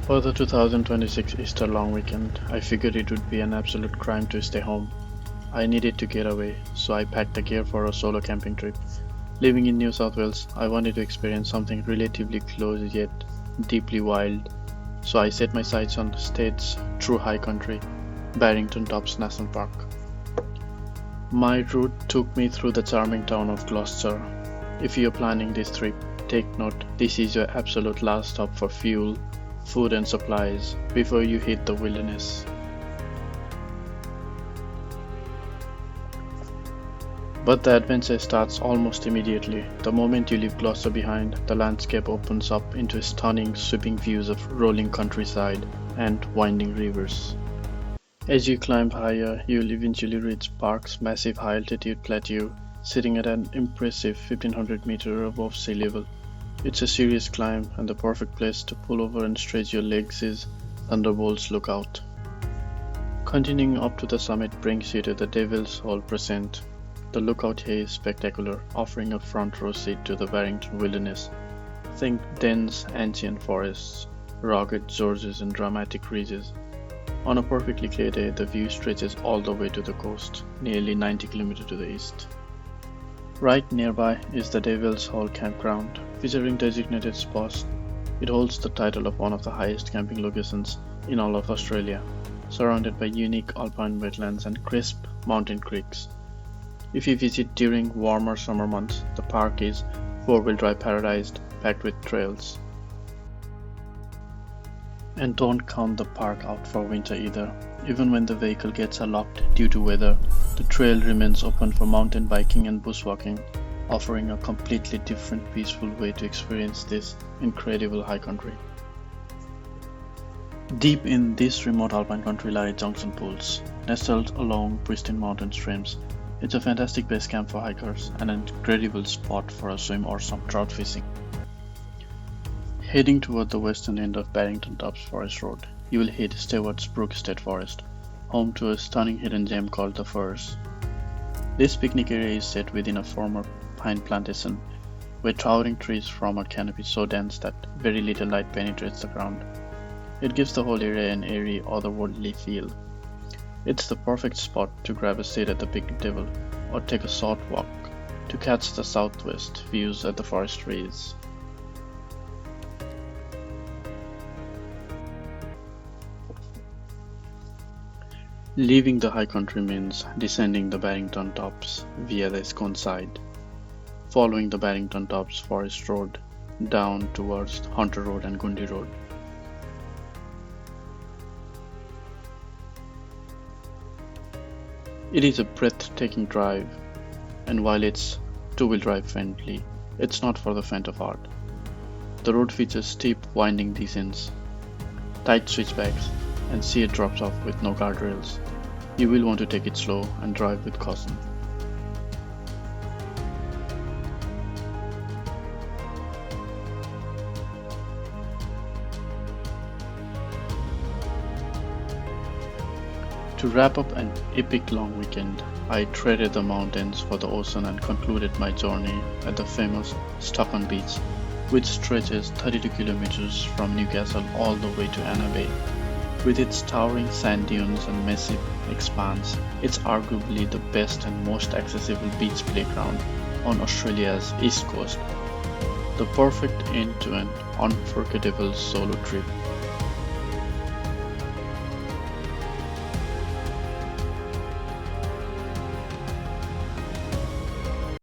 For the 2026 Easter long weekend, I figured it would be an absolute crime to stay home. I needed to get away, so I packed the gear for a solo camping trip. Living in New South Wales, I wanted to experience something relatively close yet deeply wild, so I set my sights on the state's true high country, Barrington Tops National Park. My route took me through the charming town of Gloucester. If you're planning this trip, take note this is your absolute last stop for fuel, food, and supplies before you hit the wilderness. But the adventure starts almost immediately. The moment you leave Gloucester behind, the landscape opens up into stunning, sweeping views of rolling countryside and winding rivers. As you climb higher, you'll eventually reach Park's massive high-altitude plateau, sitting at an impressive 1500 meters above sea level. It's a serious climb, and the perfect place to pull over and stretch your legs is Thunderbolts Lookout. Continuing up to the summit brings you to the Devil's Hole Crescent. The lookout here is spectacular, offering a front row seat to the Barrington wilderness. Think dense ancient forests, rugged gorges, and dramatic ridges. On a perfectly clear day, the view stretches all the way to the coast, nearly 90 km to the east. Right nearby is the Devil's Hole Campground, featuring designated spots. It holds the title of one of the highest camping locations in all of Australia, surrounded by unique alpine wetlands and crisp mountain creeks. If you visit during warmer summer months, the park is four-wheel drive paradise packed with trails. And don't count the park out for winter either. Even when the vehicle gets locked due to weather, the trail remains open for mountain biking and bushwalking, offering a completely different peaceful way to experience this incredible high country. Deep in this remote alpine country lie Junction Pools, nestled along pristine mountain streams. It's a fantastic base camp for hikers and an incredible spot for a swim or some trout fishing. Heading toward the western end of Barrington Tops Forest Road, you will hit Stewart's Brook State Forest, home to a stunning hidden gem called the Firs. This picnic area is set within a former pine plantation, where towering trees form a canopy so dense that very little light penetrates the ground. It gives the whole area an eerie, otherworldly feel. It's the perfect spot to grab a seat at the picnic table or take a short walk to catch the southwest views at the forest trees. Leaving the high country means descending the Barrington Tops via the Scone side, following the Barrington Tops Forest Road down towards Hunter Road and Gundy Road. It is a breathtaking drive, and while it's two-wheel drive friendly, it's not for the faint of heart. The road features steep, winding descents, tight switchbacks, and sheer drops off with no guardrails. You will want to take it slow and drive with caution. To wrap up an epic long weekend, I traded the mountains for the ocean and concluded my journey at the famous Stockton Beach, which stretches 32 kilometers from Newcastle all the way to Anna Bay. With its towering sand dunes and massive expanse, it's arguably the best and most accessible beach playground on Australia's east coast. The perfect end-to-end, unforgettable solo trip